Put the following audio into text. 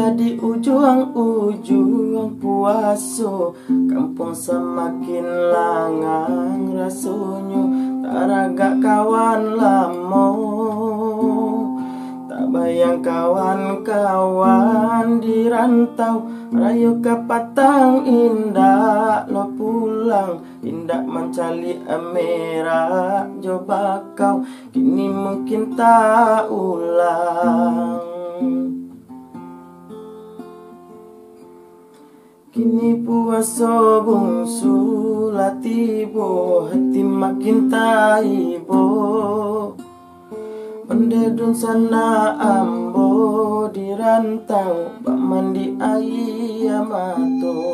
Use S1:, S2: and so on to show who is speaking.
S1: Tiba di ujung puaso, kampung semakin langang rasonyo. Taraga kawan lamo, tak bayang kawan-kawan di rantau. Rayo kapatang indah lo pulang, indah mencali merah coba kau. Kini mungkin tak ulang. Kini puaso bungsu latibo, hati makin taibo. Pendedun sana ambo di rantau, bak mandi ayamato.